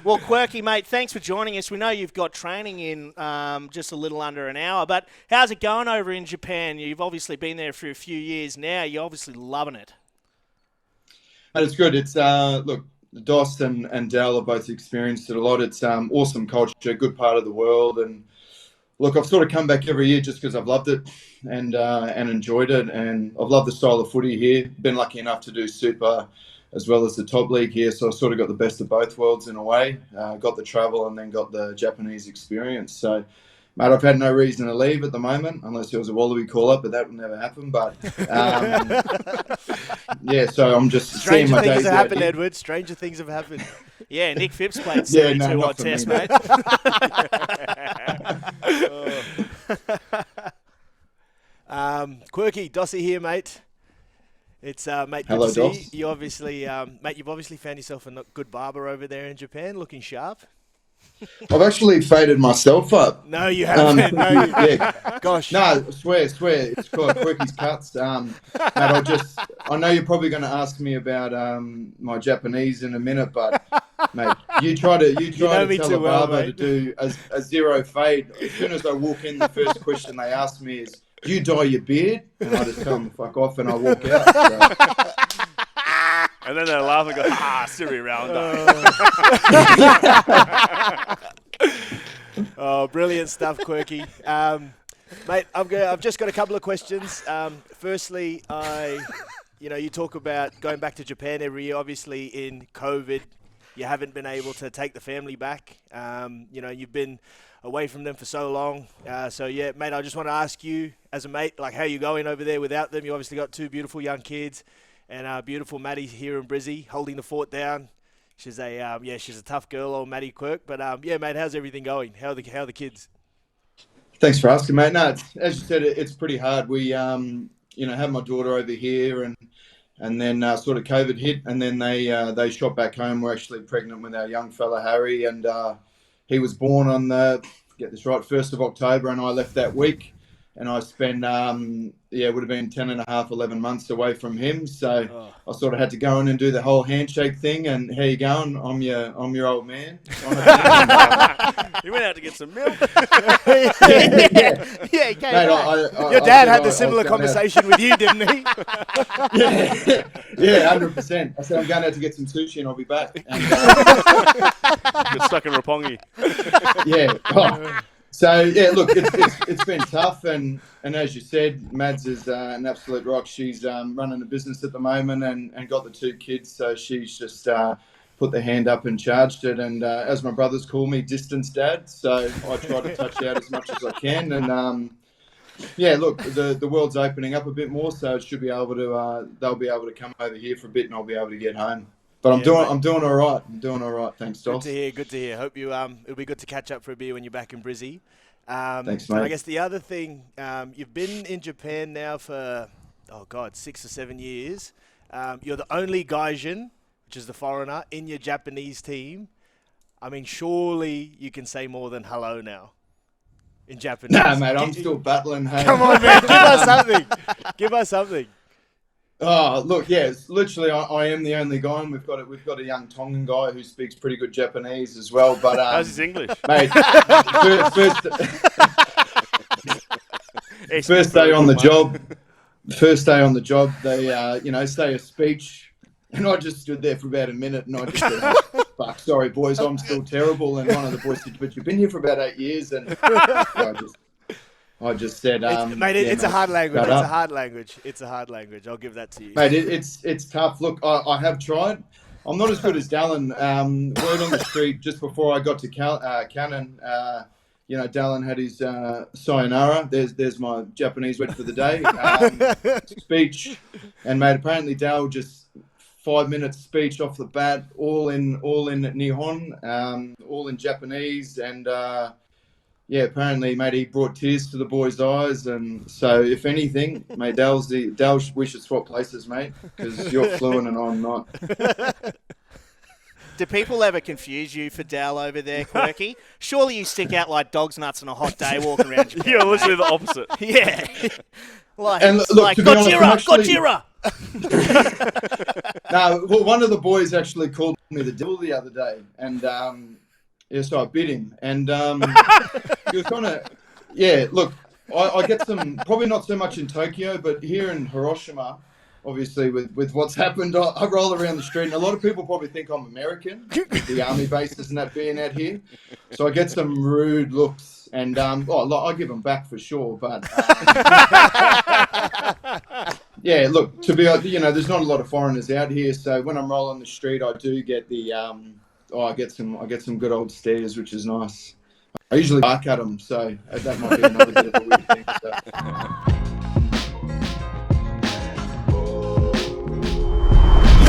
Well, Quirky, mate, thanks for joining us. We know you've got training in just a little under an hour, but how's it going over in Japan? You've obviously been there for a few years now. You're obviously loving it. It's good. It's look, Dost and Dal have both experienced it a lot. It's awesome culture, good part of the world, and look, I've sort of come back every year just because I've loved it and enjoyed it, and I've loved the style of footy here. Been lucky enough to do Super as well as the top league here, so I sort of got the best of both worlds in a way. Got the travel and then got the Japanese experience. So, mate, I've had no reason to leave at the moment, unless there was a Wallaby call-up, but that would never happen. But, yeah, so I'm just seeing my days Stranger things have out happened, here. Edward. Stranger things have happened. Yeah, Nick Phipps played 72 odd tests, mate. Quirky, Dossie here, mate. It's mate. Good Hello, to see Doss. you. You obviously, mate. You've obviously found yourself a good barber over there in Japan, looking sharp. I've actually faded myself up. No, you haven't. Yeah. Gosh. No, I swear. It's called Quirky's Cuts. Mate, I know you're probably going to ask me about my Japanese in a minute, but mate, you try to me tell too a well, barber to mate. do a zero fade. As soon as I walk in, the first question they ask me is, "Do you dye your beard?" And I just tell them to fuck off, and I walk out. So. And then they laugh and go, Siri Rounder. Oh, brilliant stuff, Quirky. Mate, I've just got a couple of questions. Firstly, you talk about going back to Japan every year. Obviously, in COVID, you haven't been able to take the family back. You've been away from them for so long. So, yeah, mate, I just want to ask you, as a mate, like, how you going over there without them? You obviously got two beautiful young kids. And beautiful Maddie here in Brizzy, holding the fort down. She's a tough girl, old Maddie Quirk. But yeah, mate, how's everything going? How are the kids? Thanks for asking, mate. No, as you said, it's pretty hard. We had my daughter over here, and then sort of COVID hit, and then they shot back home. We're actually pregnant with our young fella Harry, and he was born on get this right, 1st of October, and I left that week. And I spent, it would have been 10 and a half, 11 months away from him. So I sort of had to go in and do the whole handshake thing. And how you going? I'm your old man. He went out to get some milk. Yeah, he came back. Your dad had a similar conversation with you, didn't he? Yeah, 100%. I said, I'm going out to get some sushi and I'll be back. And, Get stuck in Roppongi. yeah. Oh. So, yeah, look, it's been tough. And as you said, Mads is an absolute rock. She's running a business at the moment and got the two kids. So she's just put the hand up and charged it. And as my brothers call me, distance dad. So I try to touch out as much as I can. And, yeah, look, the world's opening up a bit more. So it should be able to, they'll be able to come over here for a bit and I'll be able to get home. But I'm doing all right. I'm doing all right. Thanks, Doss. Good to hear. Hope you it'll be good to catch up for a beer when you're back in Brizzy. Thanks, And mate. I guess the other thing, you've been in Japan now for 6 or 7 years. You're the only Gaijin, which is the foreigner, in your Japanese team. I mean, surely you can say more than hello now in Japanese. Nah, mate, I'm still battling. Hey. Come on, man. Give us something. Give us something. Oh, look, yeah, it's literally, I am the only guy, and we've got a young Tongan guy who speaks pretty good Japanese as well. But How's his English? mate, first day on the job. First day on the job, they say a speech, and I just stood there for about a minute, and I just said, "Fuck, sorry, boys, I'm still terrible." And one of the boys said, "But you've been here for about 8 years," and I just said, it's a hard language. shut It's up. a hard language. It's a hard language. I'll give that to you. Mate, it's tough. Look, I have tried. I'm not as good as Dallin. Word on the street, just before I got to Cannon, Dallin had his sayonara. There's my Japanese word for the day. Speech. And, mate, apparently Dal just 5 minutes speech off the bat, all in Nihon, all in Japanese. And, apparently, mate, he brought tears to the boys' eyes. And so, if anything, mate, Dal, we should swap places, mate, because you're fluent and I'm not. Do people ever confuse you for Dal over there, Quirky? Surely you stick out like dog's nuts on a hot day walking around Japan. You're literally the opposite. Yeah. And look, to be honest, I'm actually- Gojira! No, well, one of the boys actually called me the devil the other day, and so I bit him, and he was kind of, yeah. Look, I get some, probably not so much in Tokyo, but here in Hiroshima, obviously with what's happened, I roll around the street, and a lot of people probably think I'm American, with the army bases and that being out here. So I get some rude looks, and I give them back for sure, but. Yeah, look, to be, there's not a lot of foreigners out here, so when I'm rolling the street, I do get the, I get some good old stares, which is nice. I usually bark at them, so that might be another bit of a weird thing. So.